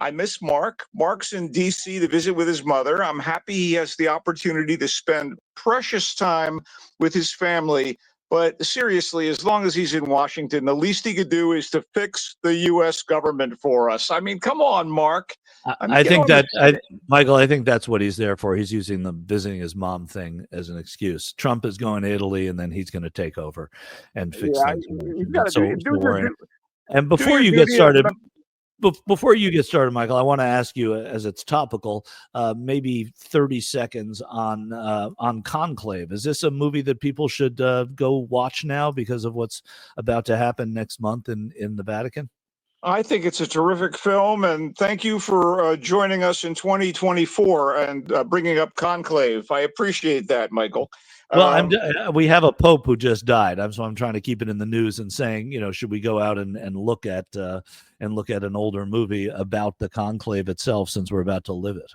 I miss Mark. Mark's in D.C. to visit with his mother. I'm happy he has the opportunity to spend precious time with his family. But seriously, as long as he's in Washington, the least he could do is to fix the U.S. government for us. I mean, come on, Mark. I think that, Michael, I think that's what he's there for. He's using the visiting his mom thing as an excuse. Trump is going to Italy, and then he's going to take over and fix things. And before you get started, Michael, I want to ask you, as it's topical, maybe 30 seconds on Conclave. Is this a movie that people should go watch now because of what's about to happen next month in the Vatican? I think it's a terrific film, and thank you for joining us in 2024 and bringing up Conclave. I appreciate that, Michael. Well, we have a pope who just died. So I'm trying to keep it in the news and saying, should we go out and look at an older movie about the conclave itself, since we're about to live it?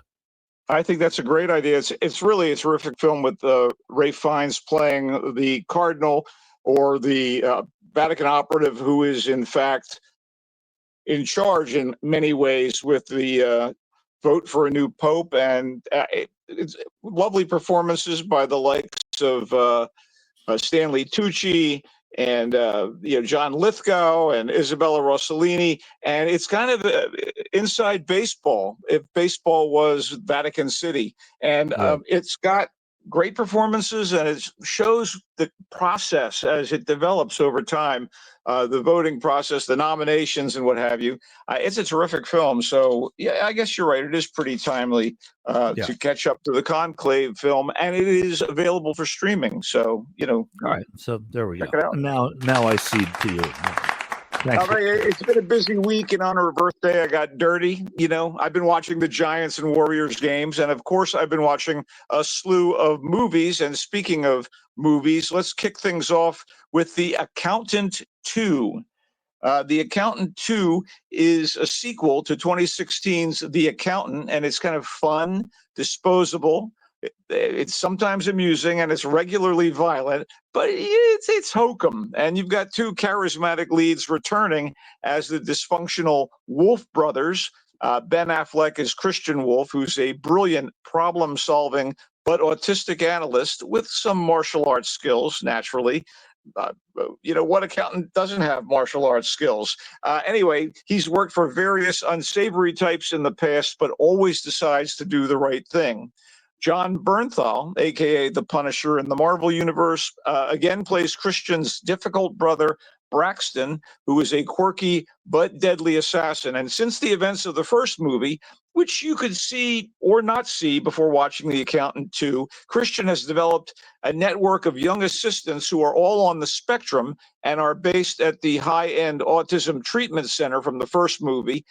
I think that's a great idea. It's really a terrific film with Ralph Fiennes playing the cardinal, or the Vatican operative, who is in fact in charge in many ways with the vote for a new pope, and it's lovely performances by the likes of Stanley Tucci and John Lithgow and Isabella Rossellini, and it's kind of inside baseball, if baseball was Vatican City, and it's got great performances, and it shows the process as it develops over time, the voting process, the nominations, and what have you. It's a terrific film. So, yeah, I guess you're right. It is pretty timely to catch up to the Conclave film, and it is available for streaming. So, All right. So there we go. Now I cede to you. It's been a busy week in honor of Earth Day. I got dirty. I've been watching the Giants and Warriors games. And of course, I've been watching a slew of movies. And speaking of movies, let's kick things off with The Accountant 2. The Accountant 2 is a sequel to 2016's The Accountant, and it's kind of fun, disposable. It's sometimes amusing, and it's regularly violent, but it's hokum. And you've got two charismatic leads returning as the dysfunctional Wolf brothers. Ben Affleck is Christian Wolf, who's a brilliant problem-solving but autistic analyst with some martial arts skills, naturally. What accountant doesn't have martial arts skills? Anyway, he's worked for various unsavory types in the past, but always decides to do the right thing. John Bernthal, a.k.a. the Punisher in the Marvel Universe, again plays Christian's difficult brother, Braxton, who is a quirky but deadly assassin. And since the events of the first movie, which you could see or not see before watching The Accountant 2, Christian has developed a network of young assistants who are all on the spectrum and are based at the high-end autism treatment center from the first movie.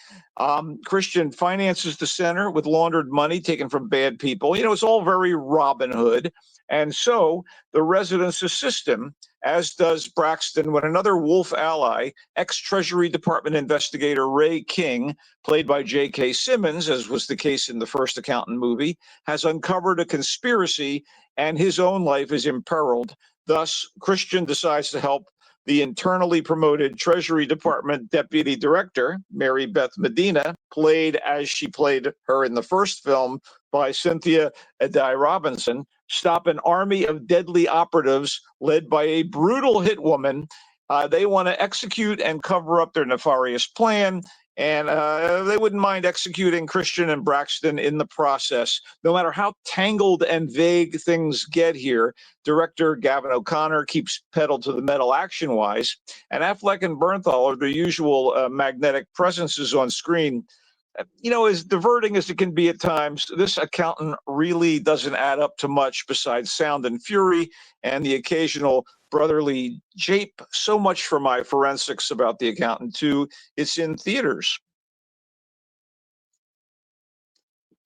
Christian finances the center with laundered money taken from bad people. It's all very Robin Hood. And so the residents assist him, as does Braxton, when another Wolf ally, ex-Treasury Department investigator Ray King, played by J.K. Simmons, as was the case in the first Accountant movie, has uncovered a conspiracy and his own life is imperiled. Thus, Christian decides to help the internally promoted Treasury Department Deputy Director, Mary Beth Medina, played as she played her in the first film by Cynthia Addai Robinson, stop an army of deadly operatives led by a brutal hitwoman. They want to execute and cover up their nefarious plan, and they wouldn't mind executing Christian and Braxton in the process. No matter how tangled and vague things get here, director Gavin O'Connor keeps pedal to the metal action-wise, and Affleck and Bernthal are the usual magnetic presences on screen. As diverting as it can be at times, this Accountant really doesn't add up to much besides sound and fury and the occasional brotherly jape. So much for my forensics about The Accountant 2. It's in theaters.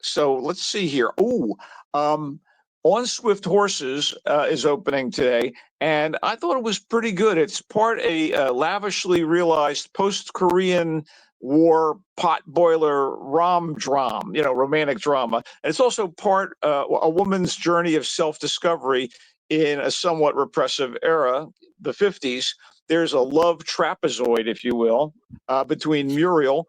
So let's see here. On Swift Horses is opening today, and I thought it was pretty good. It's part a lavishly realized post-Korean War potboiler rom-dram, romantic drama. And it's also part a woman's journey of self-discovery in a somewhat repressive era, the 50s. there's a love trapezoid, if you will, between Muriel,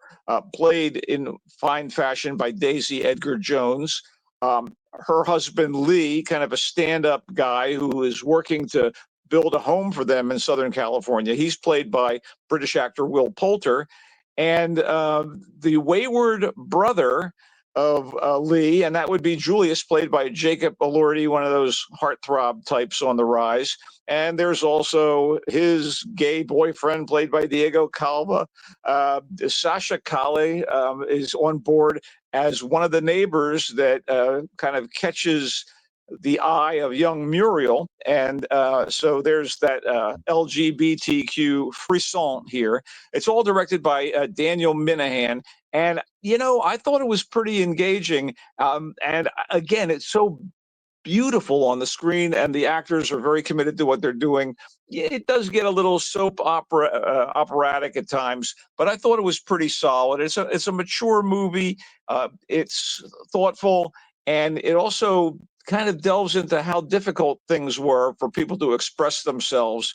played in fine fashion by Daisy Edgar Jones, her husband Lee, kind of a stand-up guy who is working to build a home for them in Southern California. He's played by British actor Will Poulter, and the wayward brother of Lee, and that would be Julius, played by Jacob Elordi, one of those heartthrob types on the rise. And there's also his gay boyfriend, played by Diego Calva. Sasha Calle is on board as one of the neighbors that kind of catches the eye of young Muriel. And so there's that LGBTQ frisson here. It's all directed by Daniel Minahan. And, I thought it was pretty engaging. And again, it's so beautiful on the screen, and the actors are very committed to what they're doing. It does get a little soap opera operatic at times, but I thought it was pretty solid. It's a mature movie. It's thoughtful, and it also kind of delves into how difficult things were for people to express themselves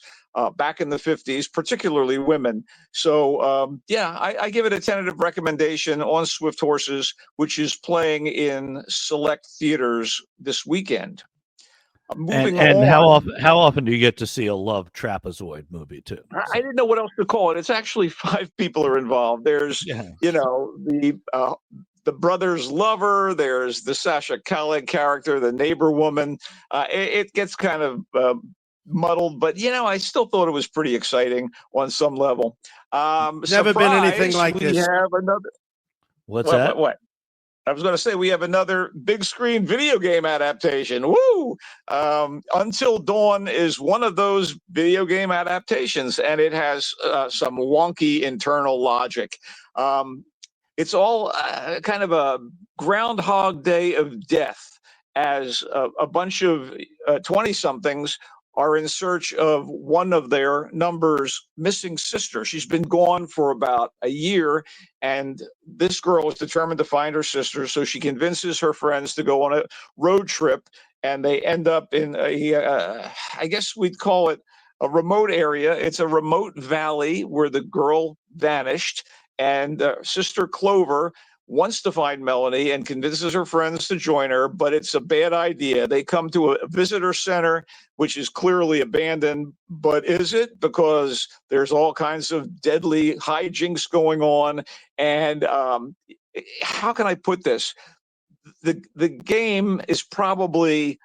back in the 50s, particularly women. So, I give it a tentative recommendation on Swift Horses, which is playing in select theaters this weekend. Moving and on. how often do you get to see a love trapezoid movie too? I didn't know what else to call it. It's actually 5 people are involved. There's, the brother's lover. There's the Sasha Calle character, the neighbor woman. It gets kind of muddled, but I still thought it was pretty exciting on some level. Never been anything like we this. have another. What's that? What? I was going to say we have another big screen video game adaptation. Woo! Until Dawn is one of those video game adaptations, and it has some wonky internal logic. It's all kind of a Groundhog Day of death, as a bunch of 20-somethings are in search of one of their number's missing sister. She's been gone for about a year, and this girl is determined to find her sister, so she convinces her friends to go on a road trip, and they end up in I guess we'd call it a remote area. It's a remote valley where the girl vanished, and Sister Clover wants to find Melanie and convinces her friends to join her, but it's a bad idea. They come to a visitor center, which is clearly abandoned, but is it? Because there's all kinds of deadly hijinks going on. And how can I put this? The game is probably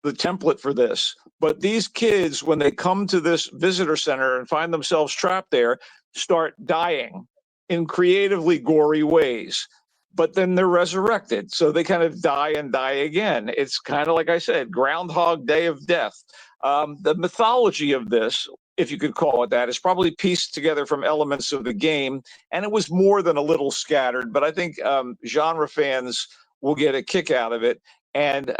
the template for this, but these kids, when they come to this visitor center and find themselves trapped there, start dying in creatively gory ways. But then they're resurrected. So they kind of die and die again. It's kind of like I said, Groundhog Day of death. The mythology of this, if you could call it that, is probably pieced together from elements of the game. And it was more than a little scattered, but I think genre fans will get a kick out of it. And,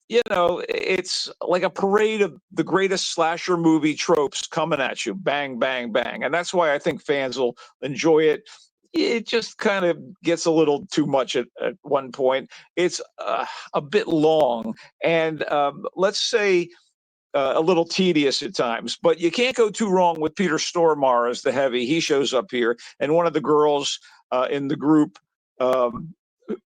it's like a parade of the greatest slasher movie tropes coming at you. Bang, bang, bang. And that's why I think fans will enjoy it. It just kind of gets a little too much at one point. It's a bit long, and let's say a little tedious at times. But you can't go too wrong with Peter Stormare as the heavy. He shows up here, and one of the girls in the group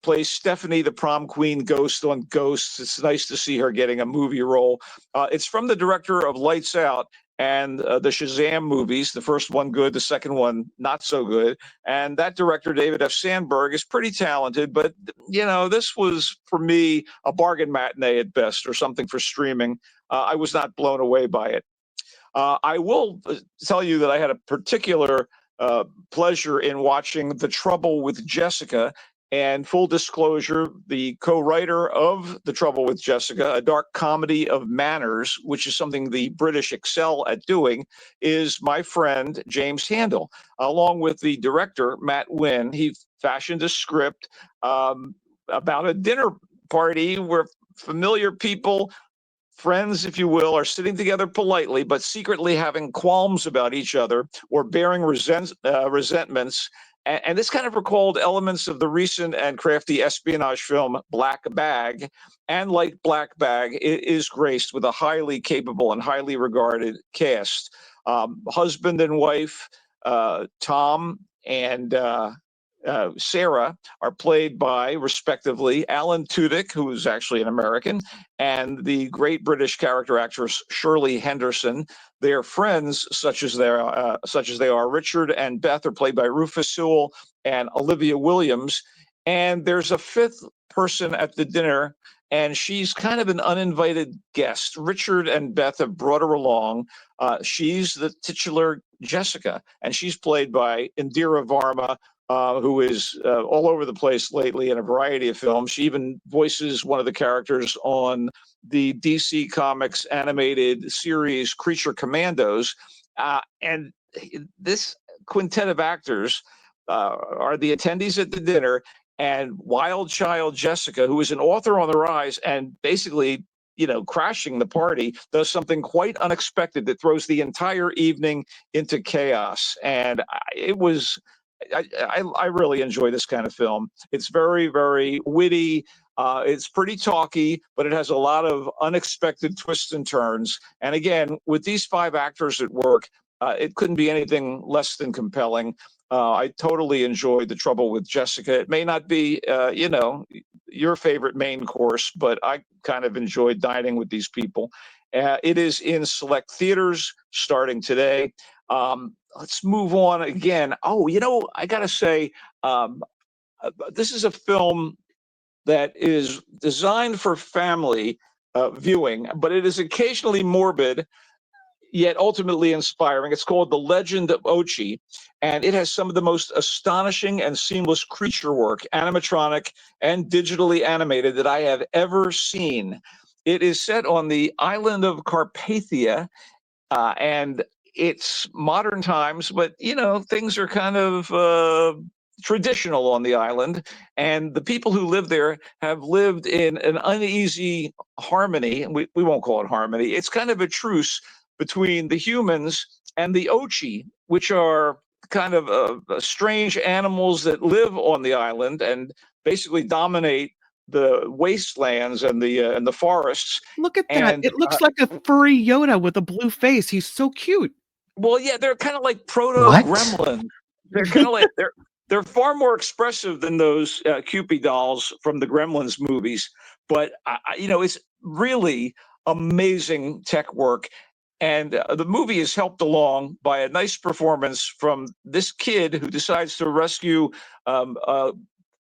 plays Stephanie, the prom queen ghost on Ghosts. It's nice to see her getting a movie role. It's from the director of Lights Out and the Shazam movies. The first one good, the second one not so good. And that director, David F. Sandberg, is pretty talented, but this was for me a bargain matinee at best, or something for streaming. I was not blown away by it. I will tell you that I had a particular pleasure in watching The Trouble with Jessica. And full disclosure, the co-writer of The Trouble with Jessica, a dark comedy of manners, which is something the British excel at doing, is my friend James Handel, along with the director, Matt Wynn. He fashioned a script about a dinner party where familiar people, friends, if you will, are sitting together politely, but secretly having qualms about each other or bearing resentments. And this kind of recalled elements of the recent and crafty espionage film Black Bag. And like Black Bag, it is graced with a highly capable and highly regarded cast. husband and wife, Tom and Sarah, are played by, respectively, Alan Tudyk, who is actually an American, and the great British character actress Shirley Henderson. Their friends, such as they are, Richard and Beth, are played by Rufus Sewell and Olivia Williams. And there's a fifth person at the dinner, and she's kind of an uninvited guest. Richard and Beth have brought her along. She's the titular Jessica, and she's played by Indira Varma, who is all over the place lately in a variety of films. She even voices one of the characters on the DC Comics animated series Creature Commandos. And this quintet of actors are the attendees at the dinner. And Wild Child Jessica, who is an author on the rise and basically, crashing the party, does something quite unexpected that throws the entire evening into chaos. And I really enjoy this kind of film. It's very, very witty. It's pretty talky, but it has a lot of unexpected twists and turns. And again, with these five actors at work, it couldn't be anything less than compelling. I totally enjoyed The Trouble with Jessica. It may not be, your favorite main course, but I kind of enjoyed dining with these people. It is in select theaters starting today. Let's move on again. Oh, I got to say, this is a film that is designed for family viewing, but it is occasionally morbid, yet ultimately inspiring. It's called The Legend of Ochi, and it has some of the most astonishing and seamless creature work, animatronic and digitally animated, that I have ever seen. It is set on the island of Carpathia, and it's modern times, but things are kind of traditional on the island, and the people who live there have lived in an uneasy harmony. We won't call it harmony. It's kind of a truce between the humans and the Ochi, which are kind of strange animals that live on the island and basically dominate the wastelands and the forests. Look at that. And It looks like a furry Yoda with a blue face. He's so cute. well, yeah, they're kind of like proto-gremlins. They're kind of like they're far more expressive than those Cupid dolls from the Gremlins movies. But it's really amazing tech work. And the movie is helped along by a nice performance from this kid who decides to rescue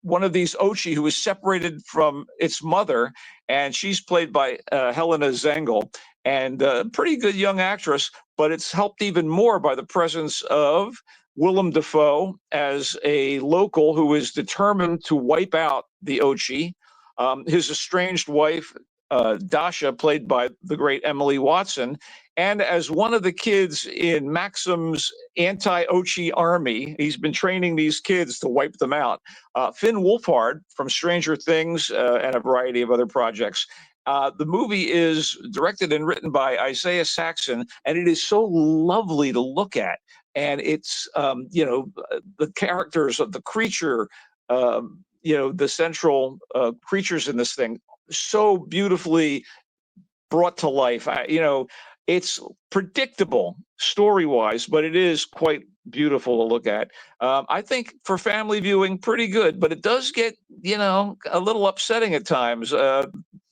one of these Ochi who is separated from its mother, and she's played by Helena Zengel, and a pretty good young actress. But it's helped even more by the presence of Willem Dafoe as a local who is determined to wipe out the Ochi. His estranged wife, Dasha, played by the great Emily Watson, and as one of the kids in Maxim's anti-Ochi army. He's been training these kids to wipe them out. Finn Wolfhard from Stranger Things and a variety of other projects. The movie is directed and written by Isaiah Saxon, and it is so lovely to look at. And it's, the characters of the creature, the central creatures in this thing, so beautifully brought to life. It's predictable story-wise, but it is quite beautiful to look at. I think for family viewing, pretty good, but it does get, a little upsetting at times.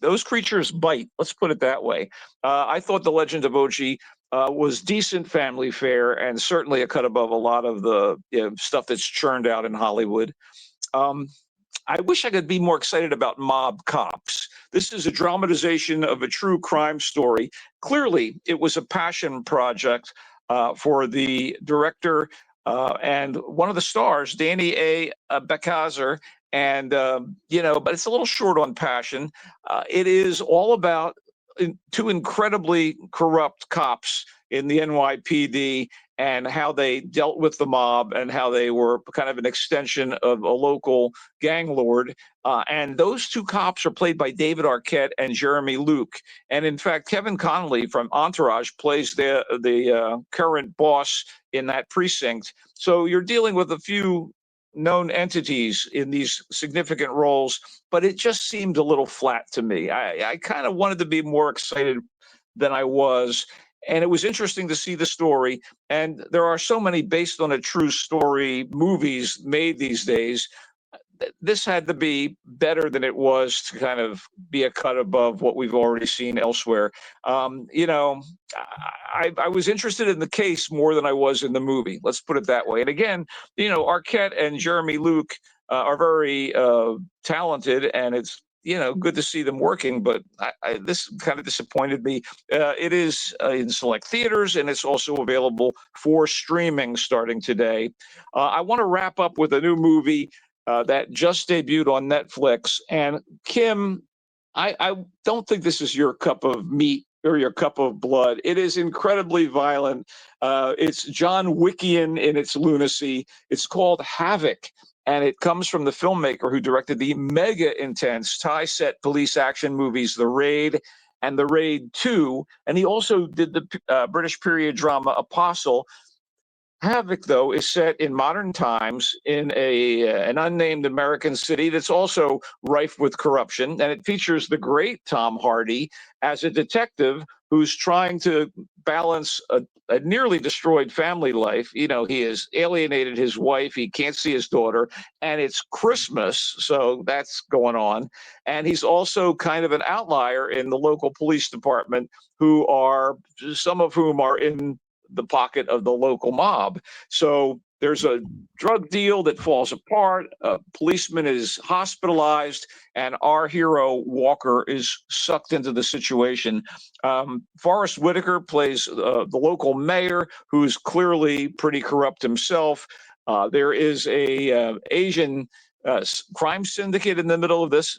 Those creatures bite, let's put it that way. I thought The Legend of Ochi was decent family fare, and certainly a cut above a lot of the stuff that's churned out in Hollywood. I wish I could be more excited about Mob Cops. This is a dramatization of a true crime story. Clearly, it was a passion project for the director and one of the stars, Danny A. Beckhazer. And, but it's a little short on passion. It is all about two incredibly corrupt cops in the NYPD and how they dealt with the mob and how they were kind of an extension of a local gang lord. And those two cops are played by David Arquette and Jeremy Luke. And in fact, Kevin Connolly from Entourage plays the current boss in that precinct. So you're dealing with a few known entities in these significant roles, but it just seemed a little flat to me. I kind of wanted to be more excited than I was. And it was interesting to see the story. And there are so many based on a true story movies made these days. This had to be better than it was to kind of be a cut above what we've already seen elsewhere. You know, I was interested in the case more than I was in the movie. Let's put it that way. And again, you know, Arquette and Jeremy Luke are very talented, and it's, you know, good to see them working. But this kind of disappointed me. It is in select theaters, and it's also available for streaming starting today. I want to wrap up with a new movie that just debuted on Netflix. And Kim, I don't think this is your cup of meat or your cup of blood. It is incredibly violent. It's John Wickian in its lunacy. It's called Havoc. And it comes from the filmmaker who directed the mega intense tie-set police action movies, The Raid and The Raid 2. And he also did the British period drama Apostle. Havoc, though, is set in modern times in an unnamed American city that's also rife with corruption. And it features the great Tom Hardy as a detective who's trying to balance a nearly destroyed family life. You know, he has alienated his wife. He can't see his daughter. And it's Christmas, so that's going on. And he's also kind of an outlier in the local police department, some of whom are in the pocket of the local mob. So there's a drug deal that falls apart. A policeman is hospitalized, and our hero Walker is sucked into the situation. Forrest Whitaker plays the local mayor, who's clearly pretty corrupt himself. There is a Asian crime syndicate in the middle of this.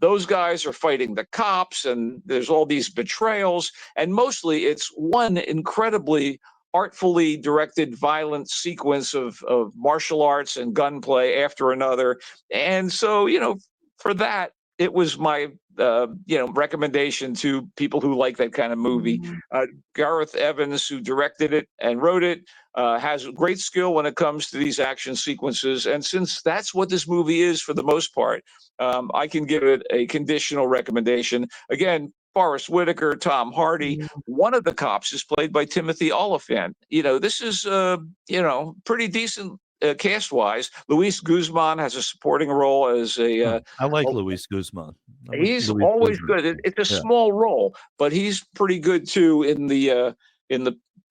Those guys are fighting the cops, and there's all these betrayals. And mostly it's one incredibly artfully directed violent sequence of martial arts and gunplay after another. And so, you know, for that, it was my recommendation to people who like that kind of movie. Gareth Evans, who directed it and wrote it, has great skill when it comes to these action sequences. And since that's what this movie is for the most part, I can give it a conditional recommendation. Again, Forrest Whitaker, Tom Hardy. One of the cops is played by Timothy Oliphant. You know, this is pretty decent cast-wise. Luis Guzman has a supporting role as a. I like Luis Guzman. He's always good. It's a small role, but he's pretty good too in the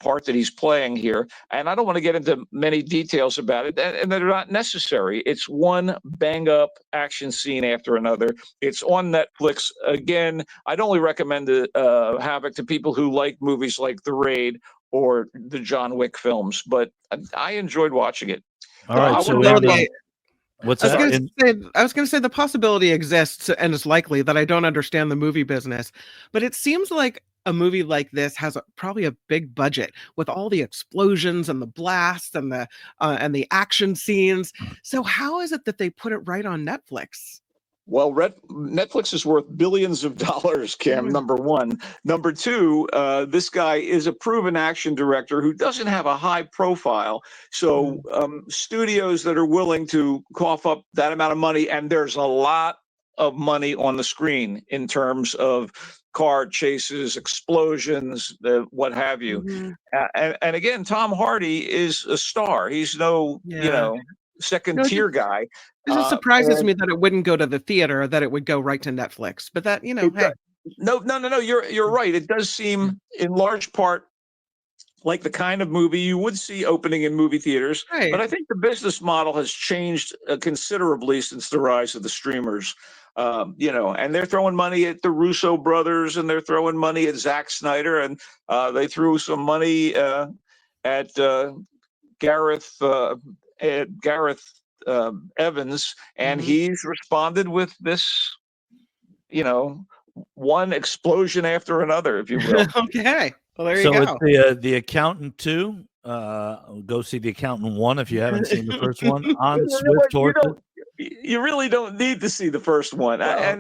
part that he's playing here. And I don't want to get into many details about it, and they're not necessary. It's one bang-up action scene after another. It's on Netflix. Again, I'd only recommend Havoc to people who like movies like The Raid or the John Wick films, but I enjoyed watching it. All right, so what's that? I was going to say the possibility exists, and it's likely that I don't understand the movie business, but it seems like a movie like this has probably a big budget with all the explosions and the blasts and the action scenes. So how is it that they put it right on Netflix? Well, Netflix is worth billions of dollars, Kim, number one. Number two, this guy is a proven action director who doesn't have a high profile. So studios that are willing to cough up that amount of money, and there's a lot of money on the screen in terms of car chases, explosions, what have you. And again, Tom Hardy is a star. He's no, second tier guy. It just surprises me that it wouldn't go to the theater, that it would go right to Netflix. But that, hey. No, you're right. It does seem in large part like the kind of movie you would see opening in movie theaters. Right. But I think the business model has changed considerably since the rise of the streamers. And they're throwing money at the Russo brothers, and they're throwing money at Zack Snyder, and they threw some money at Gareth Evans, and he's responded with this, one explosion after another, if you will. Okay. Well, there you go. So it's the Accountant 2. Go see The Accountant 1 if you haven't seen the first one. On Swift Torture. You really don't need to see the first one. I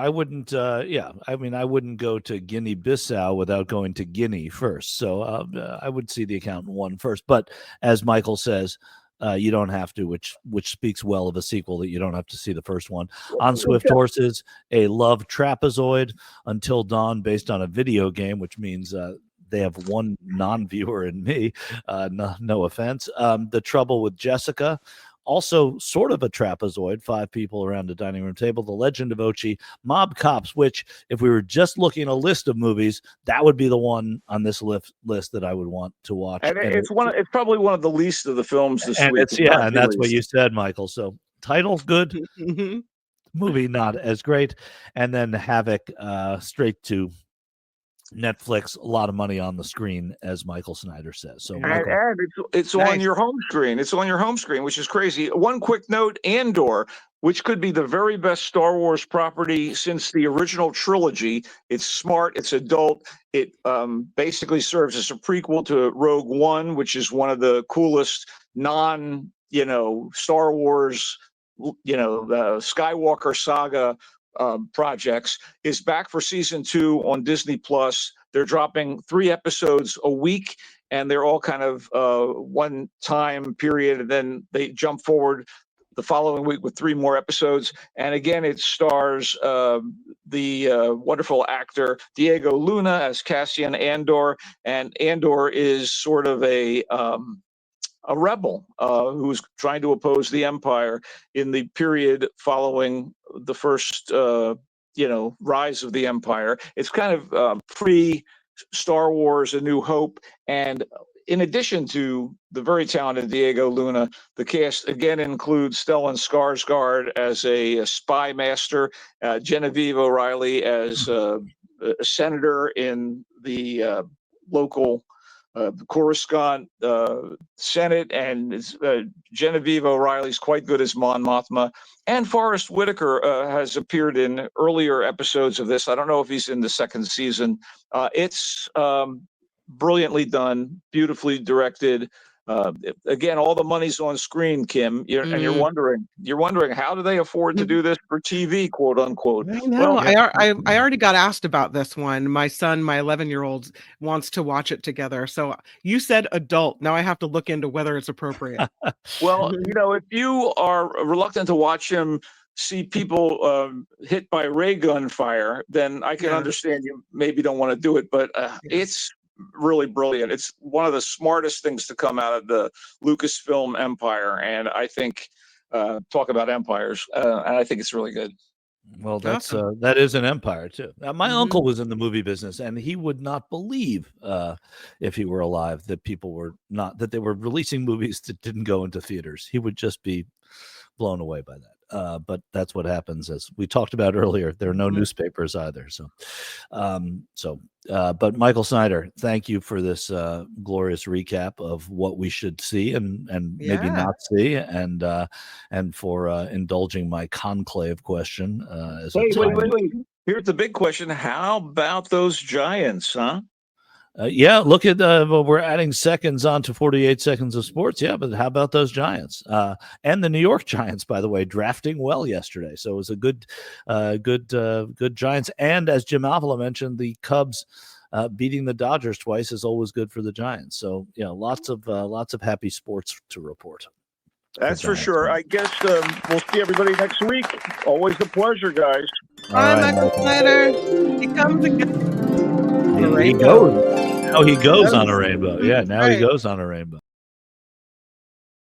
wouldn't. I wouldn't go to Guinea-Bissau without going to Guinea first. So I would see The Accountant 1 first. But as Michael says, you don't have to, which speaks well of a sequel that you don't have to see the first one. On Swift Horses, a love trapezoid until dawn based on a video game, which means they have one non-viewer in me. No offense. The Trouble with Jessica, also sort of a trapezoid, 5 people around a dining room table. The Legend of Ochi, Mob Cops, which if we were just looking a list of movies, that would be the one on this list that I would want to watch. And it's probably one of the least of the films this week. And that's what you said, Michael. So title good, movie not as great, and then Havoc, straight to Netflix, a lot of money on the screen, as Michael Snyder says. So, Michael, and it's on your home screen. It's on your home screen, which is crazy. One quick note: Andor, which could be the very best Star Wars property since the original trilogy. It's smart. It's adult. It basically serves as a prequel to Rogue One, which is one of the coolest Star Wars, Skywalker saga projects. Is back for season 2 on Disney Plus. They're dropping 3 episodes a week, and they're all kind of one time period, and then they jump forward the following week with 3 more episodes. And again, it stars the wonderful actor Diego Luna as Cassian Andor, and Andor is sort of a rebel who's trying to oppose the Empire in the period following the first, rise of the Empire. It's kind of pre-Star Wars: A New Hope. And in addition to the very talented Diego Luna, the cast again includes Stellan Skarsgård as a spy master, Genevieve O'Reilly as a senator in the local Coruscant Senate, and Genevieve O'Reilly's quite good as Mon Mothma, and Forrest Whitaker has appeared in earlier episodes of this. I don't know if he's in the second season. It's brilliantly done, beautifully directed. Again, all the money's on screen, Kim, and you're wondering how do they afford to do this for TV, quote unquote. I know. I already got asked about this one. My son, my 11-year-old, wants to watch it together. So you said adult. Now I have to look into whether it's appropriate. Well, if you are reluctant to watch him see people hit by ray gun fire, then I can understand you maybe don't want to do it. But it's really brilliant. It's one of the smartest things to come out of the Lucasfilm empire, and I think talk about empires, and I think it's really good. Well, that is an empire too. Now, my uncle was in the movie business, and he would not believe, if he were alive, that they were releasing movies that didn't go into theaters. He would just be blown away by that. But that's what happens, as we talked about earlier. There are no newspapers either. But Michael Snyder, thank you for this glorious recap of what we should see and maybe not see, and for indulging my conclave question. Wait. Here's the big question: how about those Giants, huh? Look at we're adding seconds on to 48 seconds of sports. Yeah, but how about those Giants? And the New York Giants, by the way, drafting well yesterday. So it was a good Giants. And as Jim Avila mentioned, the Cubs beating the Dodgers twice is always good for the Giants. So lots of happy sports to report. That's for sure. I guess we'll see everybody next week. Always a pleasure, guys. Bye, Michael Snyder. He comes again. He goes. Now he goes on a rainbow. Yeah, now he goes on a rainbow.